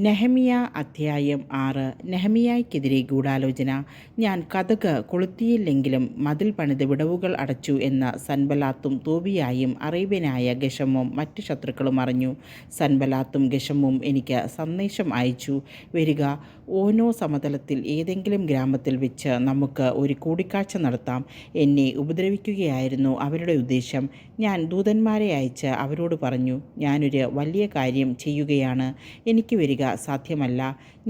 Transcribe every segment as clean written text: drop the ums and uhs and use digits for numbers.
നെഹെമ്യാ അധ്യായം 6. നെഹെമ്യായ്ക്കെതിരെ ഗൂഢാലോചന. ഞാൻ കതക് കൊളുത്തിയില്ലെങ്കിലും മതിൽ പണിത് വിടവുകൾ അടച്ചു എന്ന് സൻബല്ലാത്തും തോബിയായും അറേബ്യനായ ഗെശെമും മറ്റു ശത്രുക്കളും അറിഞ്ഞു. സൻബല്ലാത്തും ഗെശെമും എനിക്ക് സന്ദേശം അയച്ചു, വരിക, ഓനോ സമതലത്തിൽ ഏതെങ്കിലും ഗ്രാമത്തിൽ വെച്ച് നമുക്ക് ഒരു കൂടിക്കാഴ്ച നടത്താം. എന്നെ ഉപദ്രവിക്കുകയായിരുന്നു അവരുടെ ഉദ്ദേശം. ഞാൻ ദൂതന്മാരെ അയച്ച് അവരോട് പറഞ്ഞു, ഞാനൊരു വലിയ കാര്യം ചെയ്യുകയാണ്, എനിക്ക് വരിക സാധ്യമല്ല.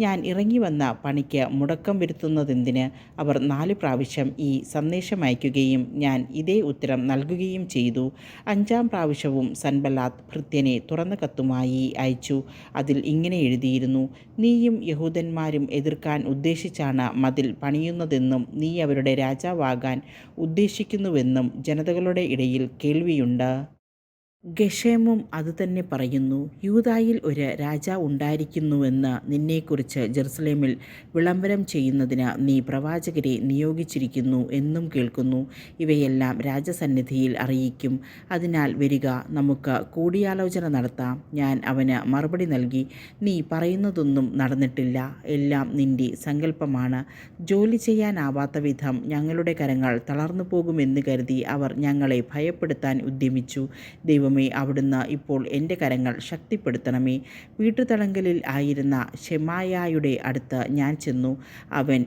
ഞാൻ ഇറങ്ങി വന്ന പണിക്ക് മുടക്കം വരുത്തുന്നതെന്തിന്? അവർ 4 പ്രാവശ്യം ഈ സന്ദേശം അയക്കുകയും ഞാൻ ഇതേ ഉത്തരം നൽകുകയും ചെയ്തു. 5-ാം പ്രാവശ്യവും സൻബല്ലാത്ത് ഭൃത്യനെ തുറന്ന കത്തുമായി അയച്ചു. അതിൽ ഇങ്ങനെ എഴുതിയിരുന്നു: നീയും യഹൂദന്മാരും എതിർക്കാൻ ഉദ്ദേശിച്ചാണ് മതിൽ പണിയുന്നതെന്നും നീ അവരുടെ രാജാവാകാൻ ഉദ്ദേശിക്കുന്നുവെന്നും ജനതകളുടെ ഇടയിൽ കേൾവിയുണ്ട്. ഗെശെമും അതുതന്നെ പറയുന്നു. യൂദായിൽ ഒരു രാജാവ് ഉണ്ടായിരിക്കുന്നുവെന്ന് നിന്നെക്കുറിച്ച് ജെറുസലേമിൽ വിളംബരം ചെയ്യുന്നതിന് നീ പ്രവാചകരെ നിയോഗിച്ചിരിക്കുന്നു എന്നും കേൾക്കുന്നു. ഇവയെല്ലാം രാജസന്നിധിയിൽ അറിയിക്കും. അതിനാൽ വരിക, നമുക്ക് കൂടിയാലോചന നടത്താം. ഞാൻ അവന് മറുപടി നൽകി, നീ പറയുന്നതൊന്നും നടന്നിട്ടില്ല, എല്ലാം നിന്റെ സങ്കല്പമാണ്. ജോലി ചെയ്യാനാവാത്ത വിധം ഞങ്ങളുടെ കരങ്ങൾ തളർന്നു പോകുമെന്ന് കരുതി അവർ ഞങ്ങളെ ഭയപ്പെടുത്താൻ ഉദ്യമിച്ചു. ദൈവമേ, അവിടുന്ന് ഇപ്പോൾ എൻ്റെ കരങ്ങൾ ശക്തിപ്പെടുത്തണമേ. വീട്ടുതടങ്കലിൽ ആയിരുന്ന ശെമായായുടെ അടുത്ത് ഞാൻ ചെന്നു. അവൻ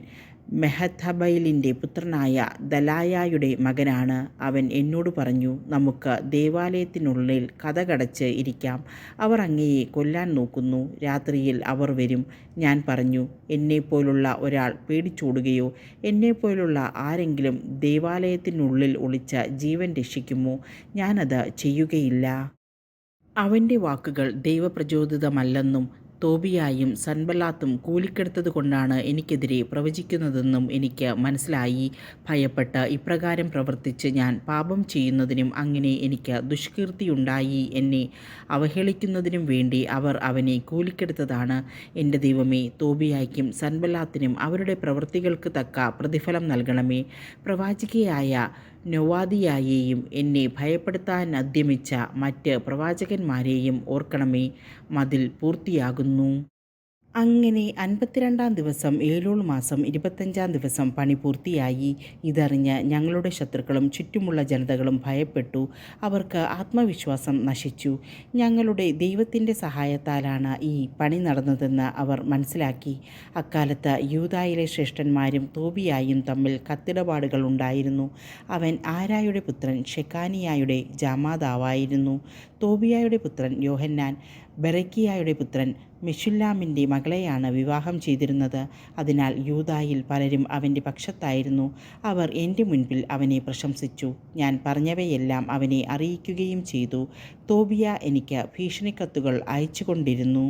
മെഹത്തബയലിൻ്റെ പുത്രനായ ദലായായുടെ മകനാണ്. അവൻ എന്നോട് പറഞ്ഞു, നമുക്ക് ദേവാലയത്തിനുള്ളിൽ കതകടച്ച് ഇരിക്കാം. അവർ അങ്ങയെ കൊല്ലാൻ നോക്കുന്നു. രാത്രിയിൽ അവർ വരും. ഞാൻ പറഞ്ഞു, എന്നെപ്പോലുള്ള ഒരാൾ പേടിച്ചോടുകയോ? എന്നെപ്പോലുള്ള ആരെങ്കിലും ദേവാലയത്തിനുള്ളിൽ ഒളിച്ച് ജീവൻ രക്ഷിക്കുമോ? ഞാനത് ചെയ്യുകയില്ല. അവൻ്റെ വാക്കുകൾ ദൈവപ്രചോദിതമല്ലെന്നും തോബിയായും സൻബല്ലാത്തും കൂലിക്കെടുത്തത് കൊണ്ടാണ് എനിക്കെതിരെ പ്രവചിക്കുന്നതെന്നും എനിക്ക് മനസ്സിലായി. ഭയപ്പെട്ട് ഇപ്രകാരം പ്രവർത്തിച്ച് ഞാൻ പാപം ചെയ്യുന്നതിനും അങ്ങനെ എനിക്ക് ദുഷ്കീർത്തിയുണ്ടായി എന്നെ അവഹേളിക്കുന്നതിനും വേണ്ടി അവർ അവനെ കൂലിക്കെടുത്തതാണ്. എൻ്റെ ദൈവമേ, തോബിയായ്ക്കും സൻബല്ലാത്തിനും അവരുടെ പ്രവൃത്തികൾക്ക് തക്ക പ്രതിഫലം നൽകണമേ. പ്രവാചികയായ നൊവാദിയായെയും എന്നെ ഭയപ്പെടുത്താനുദ്യമിച്ച മറ്റ് പ്രവാചകന്മാരെയും ഓർക്കണമേ. മതിൽ പൂർത്തിയാകുന്നു. അങ്ങനെ 52-ാം ദിവസം ഏലൂൾ മാസം 25-ാം ദിവസം പണി പൂർത്തിയായി. ഇതറിഞ്ഞ് ഞങ്ങളുടെ ശത്രുക്കളും ചുറ്റുമുള്ള ജനതകളും ഭയപ്പെട്ടു. അവർക്ക് ആത്മവിശ്വാസം നശിച്ചു. ഞങ്ങളുടെ ദൈവത്തിൻ്റെ സഹായത്താലാണ് ഈ പണി നടന്നതെന്ന് അവർ മനസ്സിലാക്കി. അക്കാലത്ത് യൂദായിലെ ശ്രേഷ്ഠന്മാരും തോബിയായും തമ്മിൽ കത്തിടപാടുകൾ ഉണ്ടായിരുന്നു. അവൻ ആരായുടെ പുത്രൻ ഷെക്കാനിയായുടെ ജാമാതാവായിരുന്നു. തോബിയായുടെ പുത്രൻ യോഹന്നാൻ ബെറെക്കിയായുടെ പുത്രൻ മെശുല്ലാമിൻ്റെ മകളെയാണ് വിവാഹം ചെയ്തിരുന്നത്. അതിനാൽ യൂദായിൽ പലരും അവൻ്റെ പക്ഷത്തായിരുന്നു. അവർ എൻ്റെ മുൻപിൽ അവനെ പ്രശംസിച്ചു. ഞാൻ പറഞ്ഞവയെല്ലാം അവനെ അറിയിക്കുകയും ചെയ്തു. തോബിയ എനിക്ക് ഭീഷണിക്കത്തുകൾ അയച്ചുകൊണ്ടിരുന്നു.